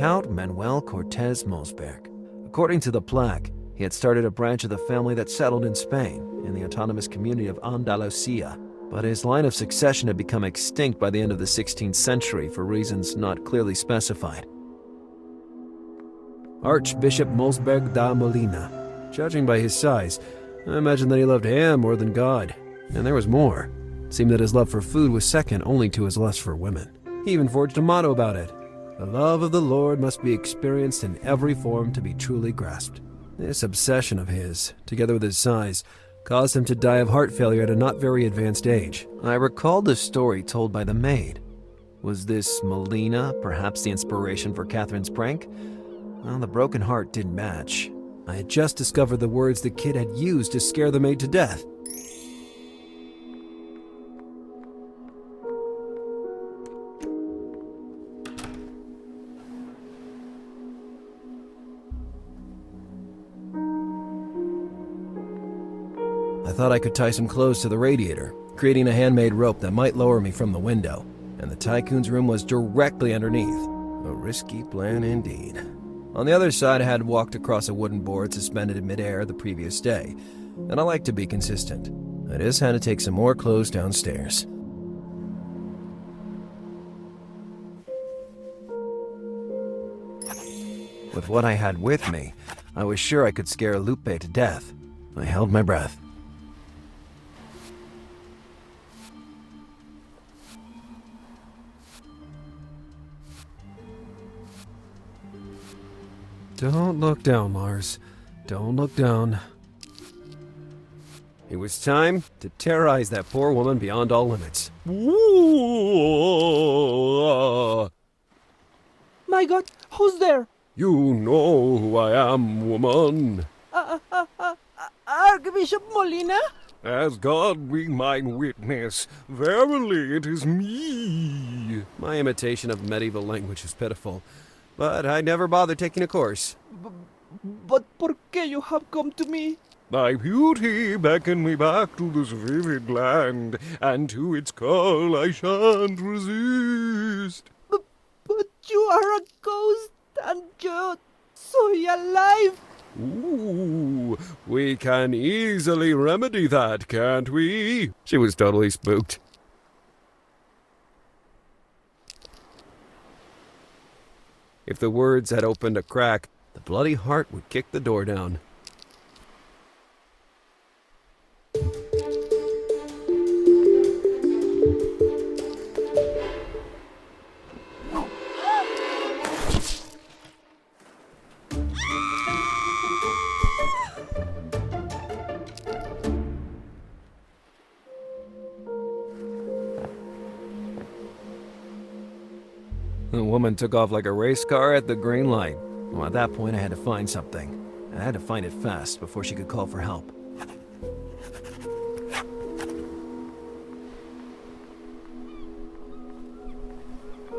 Count Manuel Cortés Mosberg. According to the plaque, he had started a branch of the family that settled in Spain, in the autonomous community of Andalusia. But his line of succession had become extinct by the end of the 16th century for reasons not clearly specified. Archbishop Mosberg da Molina. Judging by his size, I imagine that he loved ham more than God. And there was more. It seemed that his love for food was second only to his lust for women. He even forged a motto about it. The love of the Lord must be experienced in every form to be truly grasped. This obsession of his, together with his size, caused him to die of heart failure at a not very advanced age. I recalled the story told by the maid. Was this Molina perhaps the inspiration for Catherine's prank? Well, the broken heart didn't match. I had just discovered the words the kid had used to scare the maid to death. I thought I could tie some clothes to the radiator, creating a handmade rope that might lower me from the window, and the tycoon's room was directly underneath. A risky plan indeed. On the other side, I had walked across a wooden board suspended in midair the previous day, and I like to be consistent. I just had to take some more clothes downstairs. With what I had with me, I was sure I could scare Lupe to death. I held my breath. Don't look down, Lars. Don't look down. It was time to terrorize that poor woman beyond all limits. My God, who's there? You know who I am, woman. Archbishop Molina? As God be mine witness, verily it is me. My imitation of medieval language is pitiful, but I never bothered taking a course. But por qué you have come to me? Thy beauty beckoned me back to this vivid land, and to its call I shan't resist. But you are a ghost, and yo soy alive. Ooh, we can easily remedy that, can't we? She was totally spooked. If the words had opened a crack, the bloody heart would kick the door down. The woman took off like a race car at the green light. Well, at that point, I had to find something. I had to find it fast before she could call for help.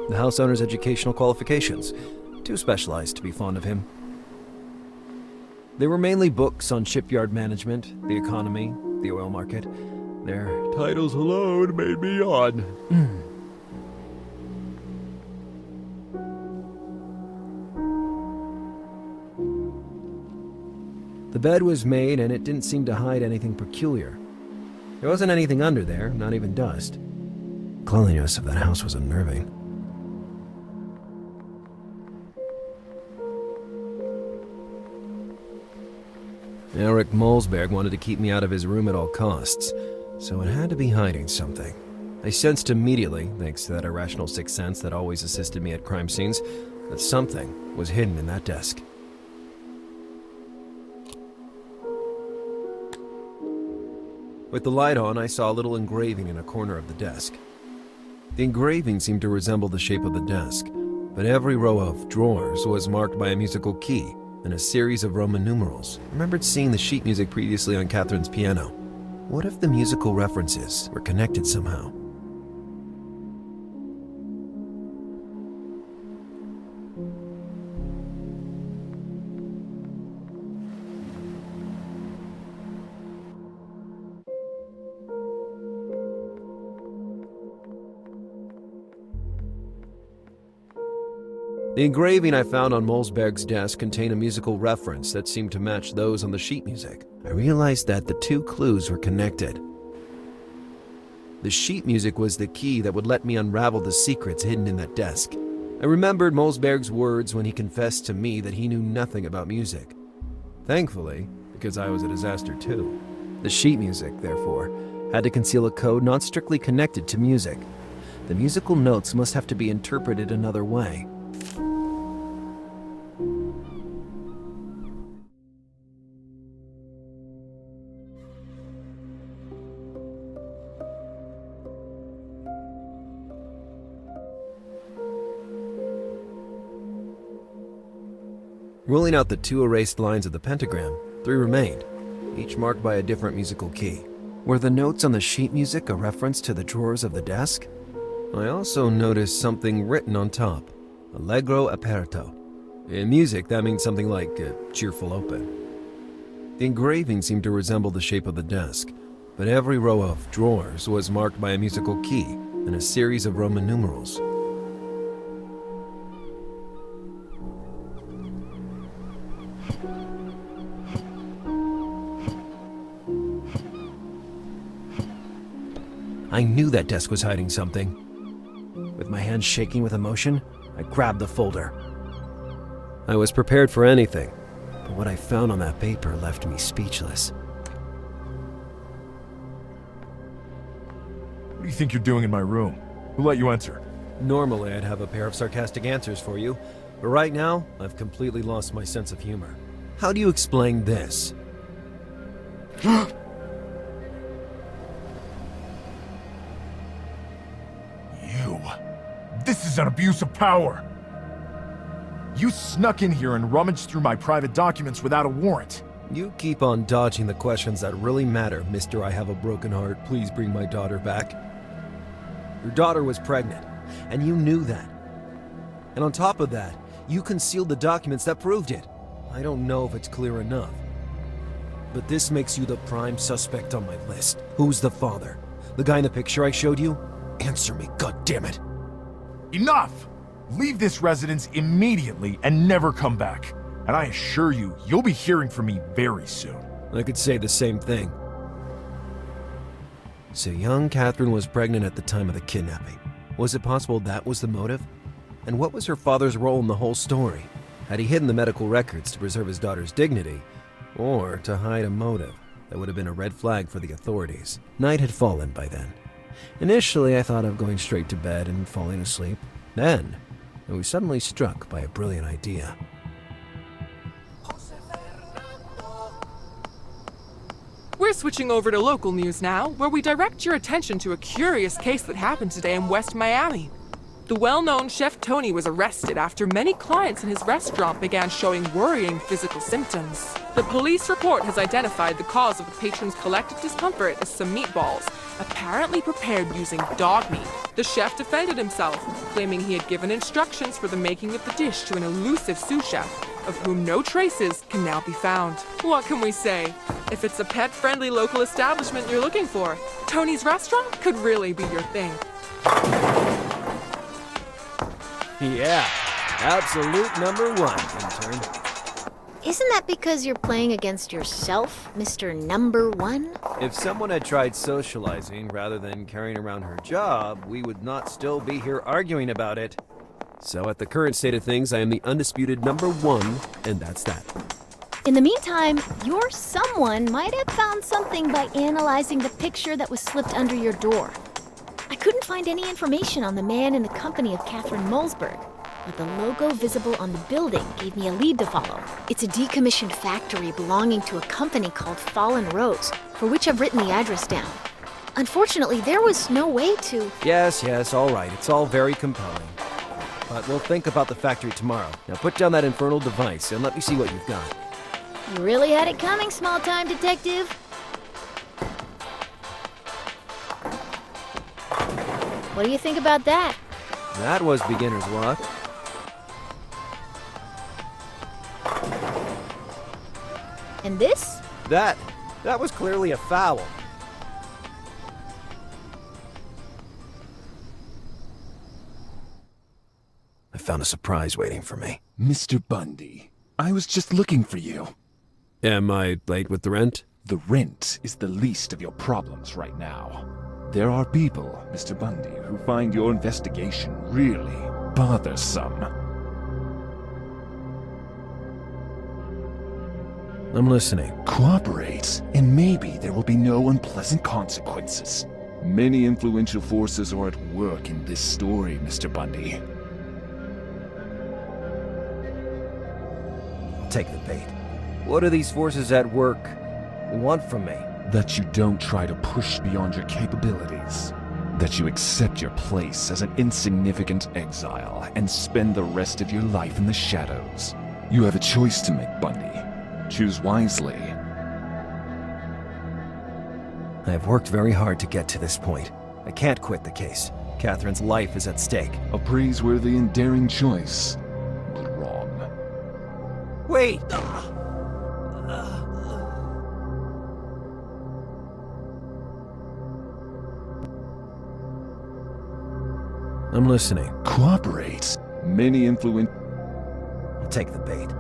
The house owner's educational qualifications. Too specialized to be fond of him. They were mainly books on shipyard management, the economy, the oil market. Their titles alone made me yawn. The bed was made, and it didn't seem to hide anything peculiar. There wasn't anything under there, not even dust. The cleanliness of that house was unnerving. Eric Molsberg wanted to keep me out of his room at all costs, so it had to be hiding something. I sensed immediately, thanks to that irrational sixth sense that always assisted me at crime scenes, that something was hidden in that desk. With the light on, I saw a little engraving in a corner of the desk. The engraving seemed to resemble the shape of the desk, but every row of drawers was marked by a musical key and a series of Roman numerals. I remembered seeing the sheet music previously on Catherine's piano. What if the musical references were connected somehow? The engraving I found on Molsberg's desk contained a musical reference that seemed to match those on the sheet music. I realized that the two clues were connected. The sheet music was the key that would let me unravel the secrets hidden in that desk. I remembered Molsberg's words when he confessed to me that he knew nothing about music. Thankfully, because I was a disaster too. The sheet music, therefore, had to conceal a code not strictly connected to music. The musical notes must have to be interpreted another way. Ruling out the two erased lines of the pentagram, 3 remained, each marked by a different musical key. Were the notes on the sheet music a reference to the drawers of the desk? I also noticed something written on top, Allegro aperto. In music, that means something like cheerful open. The engraving seemed to resemble the shape of the desk, but every row of drawers was marked by a musical key and a series of Roman numerals. I knew that desk was hiding something. With my hands shaking with emotion, I grabbed the folder. I was prepared for anything, but what I found on that paper left me speechless. What do you think you're doing in my room? Who let you enter? Normally, I'd have a pair of sarcastic answers for you, but right now, I've completely lost my sense of humor. How do you explain this? This is an abuse of power! You snuck in here and rummaged through my private documents without a warrant. You keep on dodging the questions that really matter, Mr. I have a broken heart. Please bring my daughter back. Your daughter was pregnant, and you knew that. And on top of that, you concealed the documents that proved it. I don't know if it's clear enough, but this makes you the prime suspect on my list. Who's the father? The guy in the picture I showed you? Answer me, goddammit! Enough! Leave this residence immediately and never come back. And I assure you, you'll be hearing from me very soon. I could say the same thing. So young Catherine was pregnant at the time of the kidnapping. Was it possible that was the motive? And what was her father's role in the whole story? Had he hidden the medical records to preserve his daughter's dignity, or to hide a motive that would have been a red flag for the authorities? Night had fallen by then. Initially, I thought of going straight to bed and falling asleep. Then, I was suddenly struck by a brilliant idea. We're switching over to local news now, where we direct your attention to a curious case that happened today in West Miami. The well-known chef Tony was arrested after many clients in his restaurant began showing worrying physical symptoms. The police report has identified the cause of the patron's collective discomfort as some meatballs, apparently prepared using dog meat. The chef defended himself, claiming he had given instructions for the making of the dish to an elusive sous chef, of whom no traces can now be found. What can we say? If it's a pet-friendly local establishment you're looking for, Tony's restaurant could really be your thing. Yeah, absolute #1, intern. Isn't that because you're playing against yourself, Mr. Number 1? If someone had tried socializing rather than carrying around her job, we would not still be here arguing about it. So at the current state of things, I am the undisputed #1, and that's that. In the meantime, your someone might have found something by analyzing the picture that was slipped under your door. I couldn't find any information on the man in the company of Catherine Molsberg, but the logo visible on the building gave me a lead to follow. It's a decommissioned factory belonging to a company called Fallen Rose, for which I've written the address down. Unfortunately, there was no way to... Yes, all right. It's all very compelling. But we'll think about the factory tomorrow. Now put down that infernal device and let me see what you've got. You really had it coming, small-time detective. What do you think about that? That was beginner's luck. And this? That was clearly a foul. I found found a surprise waiting for me. Mr. Bundy, I was just looking for you. Am I late with the rent? The rent is the least of your problems right now. There are people, Mr. Bundy, who find your investigation really bothersome. I'm listening. Cooperate, and maybe there will be no unpleasant consequences. Many influential forces are at work in this story, Mr. Bundy. Take the bait. What do these forces at work want from me? That you don't try to push beyond your capabilities. That you accept your place as an insignificant exile and spend the rest of your life in the shadows. You have a choice to make, Bundy. Choose wisely. I have worked very hard to get to this point. I can't quit the case. Catherine's life is at stake. A praiseworthy and daring choice, but wrong. Wait! I'm listening. Cooperate. Many I'll take the bait.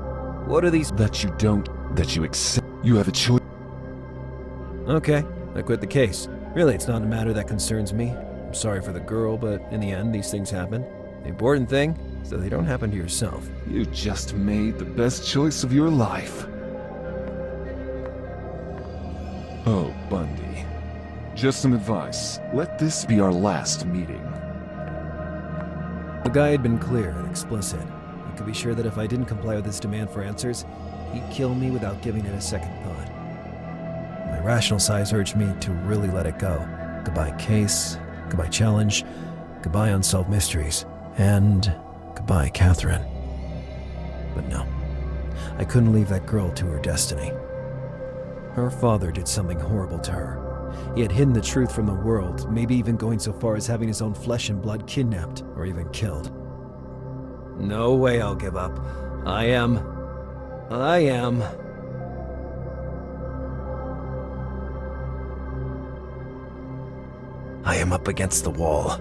What do these... that you don't, that you accept. You have a choice. Okay, I quit the case. Really, it's not a matter that concerns me. I'm sorry for the girl, but in the end, these things happen. The important thing is that they don't happen to yourself. You just made the best choice of your life. Oh, Bundy. Just some advice. Let this be our last meeting. The guy had been clear and explicit. I could be sure that if I didn't comply with his demand for answers, he'd kill me without giving it a second thought. My rational side urged me to really let it go. Goodbye case, goodbye challenge, goodbye unsolved mysteries, and goodbye Catherine. But no, I couldn't leave that girl to her destiny. Her father did something horrible to her. He had hidden the truth from the world, maybe even going so far as having his own flesh and blood kidnapped or even killed. No way I'll give up. I am up against the wall.